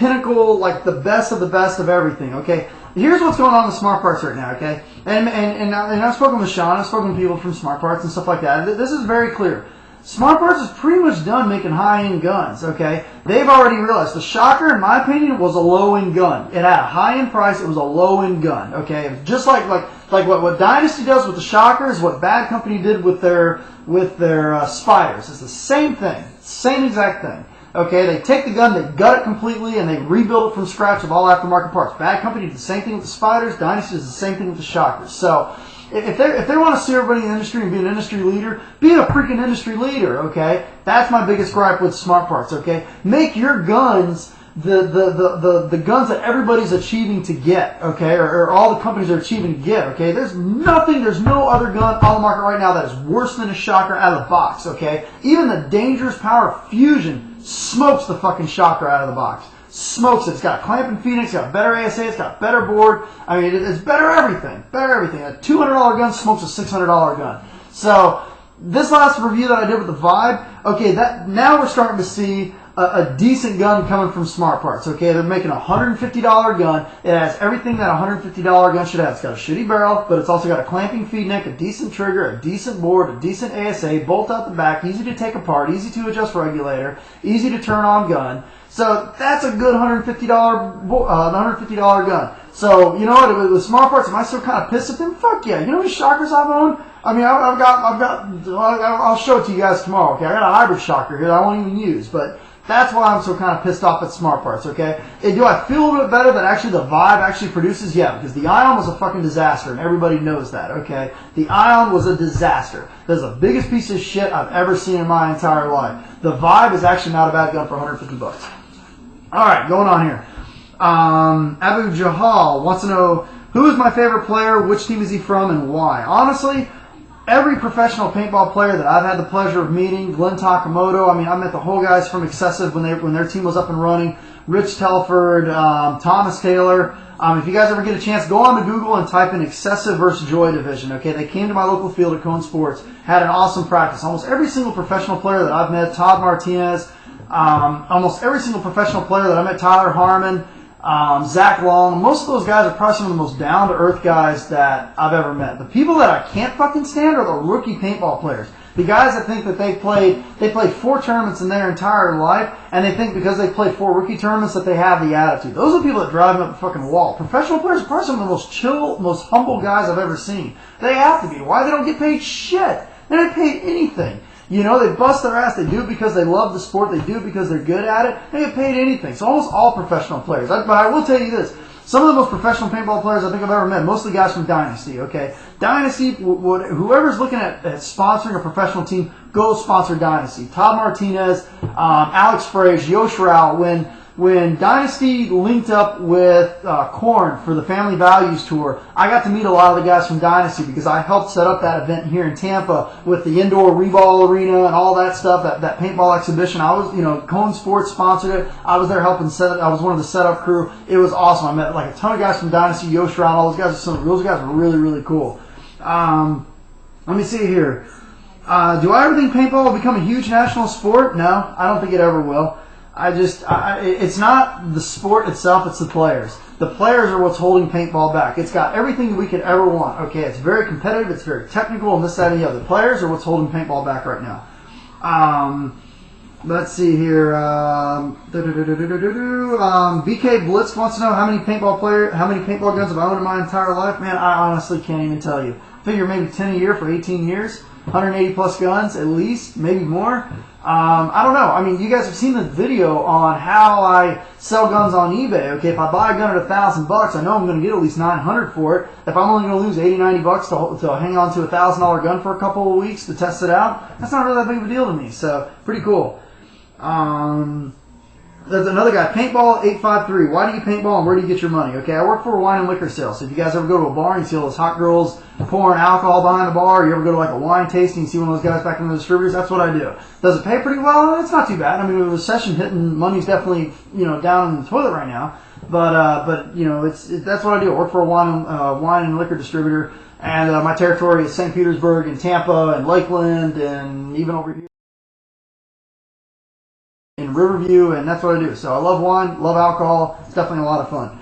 pinnacle, like the best of everything, okay? Here's what's going on with Smart Parts right now, okay? And I've spoken with Sean, I've spoken to people from Smart Parts and stuff like that. This is very clear. Smart Parts is pretty much done making high-end guns, okay? They've already realized the Shocker, in my opinion, was a low-end gun. It had a high-end price. It was a low-end gun, okay? Just like what Dynasty does with the Shocker is what Bad Company did with their Spiders. It's the same thing, same exact thing. Okay, they take the gun, they gut it completely, and they rebuild it from scratch with all aftermarket parts. Bad Company did the same thing with the Spiders. Dynasty does the same thing with the Shockers. So if they want to see everybody in the industry and be an industry leader, be a freaking industry leader, okay? That's my biggest gripe with Smart Parts, okay? Make your guns the guns that everybody's achieving to get, okay? Or all the companies are achieving to get, okay? There's no other gun on the market right now that is worse than a Shocker out of the box, okay? Even the Dangerous Power Fusion smokes the fucking Shocker out of the box. Smokes it. It's got clamping feet, it's got better ASA, it's got better board. I mean, it's better everything. Better everything. A $200 gun smokes a $600 gun. So, this last review that I did with the Vibe, okay, now we're starting to see a decent gun coming from Smart Parts, okay? They're making a $150 gun. It has everything that a $150 gun should have. It's got a shitty barrel, but it's also got a clamping feed neck, a decent trigger, a decent board, a decent ASA, bolt out the back, easy to take apart, easy to adjust regulator, easy to turn on gun. So that's a good $150 gun. So you know what? With Smart Parts, am I still kind of pissed at them? Fuck yeah! You know how many Shockers I've owned? I mean, I'll show it to you guys tomorrow. Okay, I got a hybrid Shocker here that I won't even use, but that's why I'm so kind of pissed off at Smart Parts. Okay, do I feel a little bit better that actually the Vibe actually produces? Yeah, because the Ion was a fucking disaster, and everybody knows that. Okay, the Ion was a disaster. That's the biggest piece of shit I've ever seen in my entire life. The Vibe is actually not a bad gun for $150. All right, going on here. Abu Jahal wants to know, who is my favorite player, which team is he from, and why? Honestly, every professional paintball player that I've had the pleasure of meeting, Glenn Takamoto, I mean, I met the whole guys from Excessive when their team was up and running, Rich Telford, Thomas Taylor. If you guys ever get a chance, go on to Google and type in Excessive versus Joy Division. Okay, they came to my local field at Cone Sports, had an awesome practice. Almost every single professional player that I've met, Todd Martinez, almost every single professional player that I met, Tyler Harmon, Zach Long, most of those guys are probably some of the most down-to-earth guys that I've ever met. The people that I can't fucking stand are the rookie paintball players. The guys that think that they played 4 tournaments in their entire life, and they think because they played 4 rookie tournaments that they have the attitude. Those are the people that drive me up the fucking wall. Professional players are probably some of the most chill, most humble guys I've ever seen. They have to be. Why? They don't get paid shit. They don't get paid anything. You know, they bust their ass. They do it because they love the sport. They do it because they're good at it. They get paid anything. So almost all professional players. But I will tell you this. Some of the most professional paintball players I think I've ever met, mostly guys from Dynasty, okay? Dynasty, whoever's looking at sponsoring a professional team, go sponsor Dynasty. Todd Martinez, Alex Frage, Yosh Rao, when Dynasty linked up with Korn for the Family Values Tour, I got to meet a lot of the guys from Dynasty because I helped set up that event here in Tampa with the indoor reball arena and all that stuff, that paintball exhibition. I was, Cone Sports sponsored it. I was there helping set it. I was one of the setup crew. It was awesome. I met like a ton of guys from Dynasty, Yosh Rao, all those guys. Those guys were really, really cool. Let me see here. Do I ever think paintball will become a huge national sport? No, I don't think it ever will. It's not the sport itself, it's the players. The players are what's holding paintball back. It's got everything we could ever want. Okay, it's very competitive, it's very technical, and this, that, and the other. The players are what's holding paintball back right now. Let's see here. BK Blitz wants to know how many paintball guns have I owned in my entire life. Man, I honestly can't even tell you. Figure maybe 10 a year for 18 years. 180 plus guns at least, maybe more. I don't know. I mean, you guys have seen the video on how I sell guns on eBay. Okay, if I buy a gun at $1,000, I know I'm going to get at least $900 for it. If I'm only going to lose $80, $90 to hang on to a $1,000 gun for a couple of weeks to test it out, that's not really that big of a deal to me. So, pretty cool. There's another guy, Paintball853. Why do you paintball and where do you get your money? Okay, I work for a wine and liquor sale. So if you guys ever go to a bar and you see all those hot girls pouring alcohol behind the bar, or you ever go to like a wine tasting and see one of those guys back in the distributors, that's what I do. Does it pay pretty well? It's not too bad. I mean, with the recession hitting, money's definitely, down in the toilet right now. But that's what I do. I work for a wine and liquor distributor, and my territory is St. Petersburg and Tampa and Lakeland and even over here in in Riverview, and that's what I do. So I love wine, love alcohol. It's definitely a lot of fun.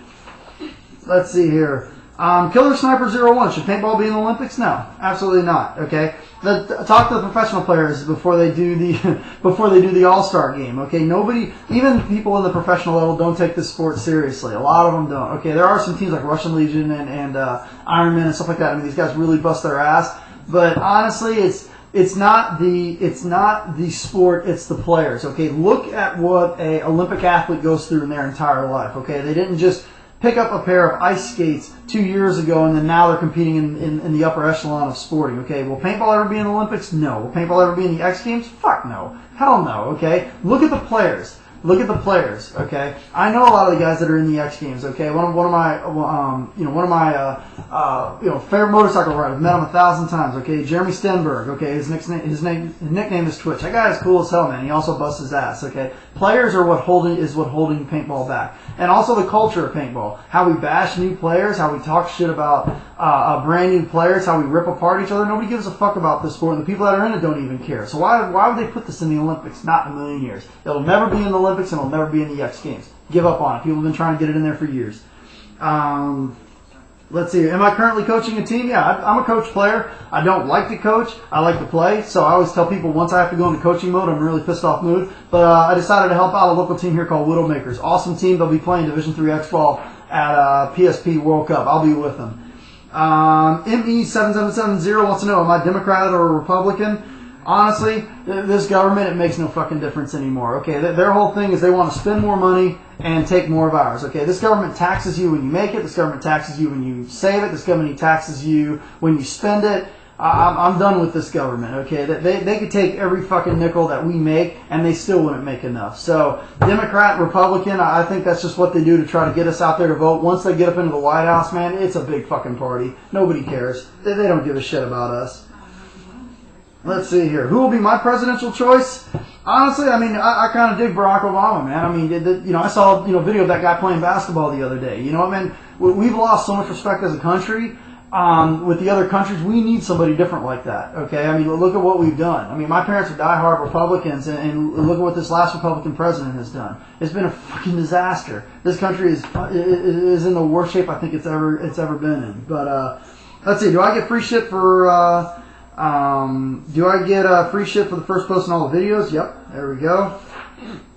Let's see here. Killer Sniper 01. Should paintball be in the Olympics? No, absolutely not. Okay, talk to the professional players before they do the All-Star game. Okay, nobody, even people in the professional level, don't take this sport seriously. A lot of them don't. Okay, there are some teams like Russian Legion and Ironman and stuff like that. I mean, these guys really bust their ass. But honestly, it's not the sport, it's the players. Okay, look at what a Olympic athlete goes through in their entire life. Okay, they didn't just pick up a pair of ice skates 2 years ago, and then now they're competing in the upper echelon of sporting. Okay, will paintball ever be in the Olympics? No. Will paintball ever be in the X Games? Fuck no. Hell no. Okay, look at the players. Look at the players. Okay, I know a lot of the guys that are in the X Games. Okay, one of my favorite motorcycle riders. Met him 1,000 times. Okay, Jeremy Stenberg. Okay, his nickname is Twitch. That guy is cool as hell, man. He also busts his ass. Okay, players are what holding paintball back, and also the culture of paintball. How we bash new players, how we talk shit about brand new players, how we rip apart each other. Nobody gives a fuck about this sport, and the people that are in it don't even care. So why would they put this in the Olympics? Not in a million years. It'll never be in the Olympics, and it'll never be in the X Games. Give up on it. People have been trying to get it in there for years. Let's see. Am I currently coaching a team? Yeah, I'm a coach player. I don't like to coach. I like to play. So I always tell people once I have to go into coaching mode, I'm in a really pissed off mood. But I decided to help out a local team here called Widowmakers. Awesome team. They'll be playing Division III X-Ball at PSP World Cup. I'll be with them. ME7770 wants to know, am I Democrat or Republican? Honestly, this government, it makes no fucking difference anymore. Okay, their whole thing is they want to spend more money and take more of ours. Okay, this government taxes you when you make it. This government taxes you when you save it. This government taxes you when you spend it. I'm done with this government. Okay, they could take every fucking nickel that we make and they still wouldn't make enough. So Democrat, Republican, I think that's just what they do to try to get us out there to vote. Once they get up into the White House, man, it's a big fucking party. Nobody cares. They don't give a shit about us. Let's see here. Who will be my presidential choice? Honestly, I mean, I kind of dig Barack Obama, man. I mean, I saw video of that guy playing basketball the other day. You know what I mean? We've lost so much respect as a country. With the other countries, we need somebody different like that. Okay, I mean, look at what we've done. I mean, my parents are diehard Republicans, and look at what this last Republican president has done. It's been a fucking disaster. This country is in the worst shape I think it's ever been in. But let's see. Do I get free shit for? Do I get free shit for the first post in all the videos? Yep, there we go.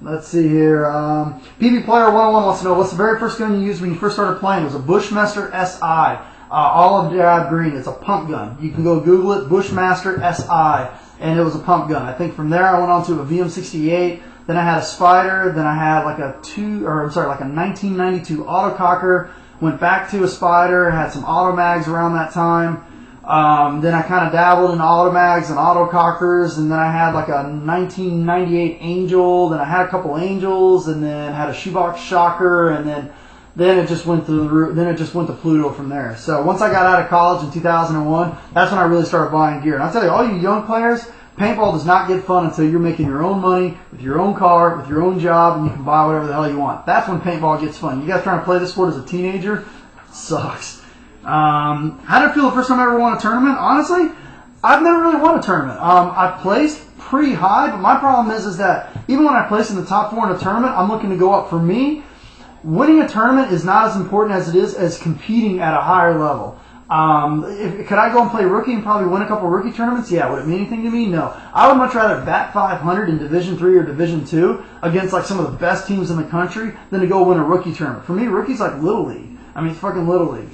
Let's see here. PB Player 101 wants to know, what's the very first gun you used when you first started playing? It was a Bushmaster SI, olive drab green. It's a pump gun. You can go Google it, Bushmaster SI, and it was a pump gun. I think from there I went on to a VM68. Then I had a Spider. Then I had like a 1992 autococker. Went back to a Spider. Had some automags around that time. Then I kind of dabbled in automags and autocockers, and then I had like a 1998 Angel, then I had a couple Angels, and then had a shoebox shocker, and then it just went to Pluto from there. So once I got out of college in 2001, that's when I really started buying gear. And I'll tell you, all you young players, paintball does not get fun until you're making your own money, with your own car, with your own job, and you can buy whatever the hell you want. That's when paintball gets fun. You guys trying to play this sport as a teenager? It sucks. How did it feel the first time I ever won a tournament? Honestly, I've never really won a tournament. I placed pretty high, but my problem is that even when I place in the top 4 in a tournament, I'm looking to go up. For me, winning a tournament is not as important as it is as competing at a higher level. Could I go and play rookie and probably win a couple rookie tournaments? Yeah. Would it mean anything to me? No. I would much rather bat 500 in Division III or Division II against like some of the best teams in the country than to go win a rookie tournament. For me, rookie's like Little League. I mean, it's fucking Little League.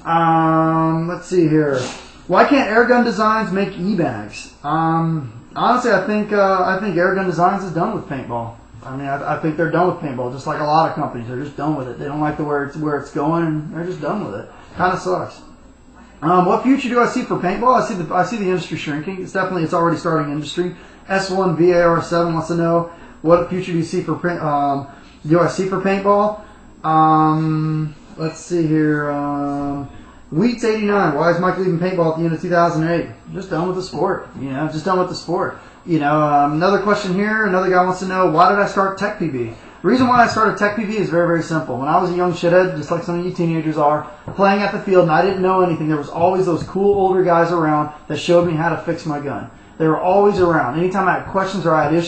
Let's see here. Why can't Airgun Designs make e-bags? Honestly, I think Airgun Designs is done with paintball. I mean, I think they're done with paintball, just like a lot of companies. They're just done with it. They don't like where it's going, and they're just done with it. Kind of sucks. What future do I see for paintball? I see the industry shrinking. It's already starting industry. S1 VAR7 wants to know, what future do you see for paintball? Let's see here. Wheats89. Why is Mike leaving paintball at the end of 2008? Just done with the sport. Just done with the sport. Another question here. Another guy wants to know, why did I start TechPB? The reason why I started TechPB is very, very simple. When I was a young shithead, just like some of you teenagers are, playing at the field and I didn't know anything, there was always those cool older guys around that showed me how to fix my gun. They were always around. Anytime I had questions or I had issues,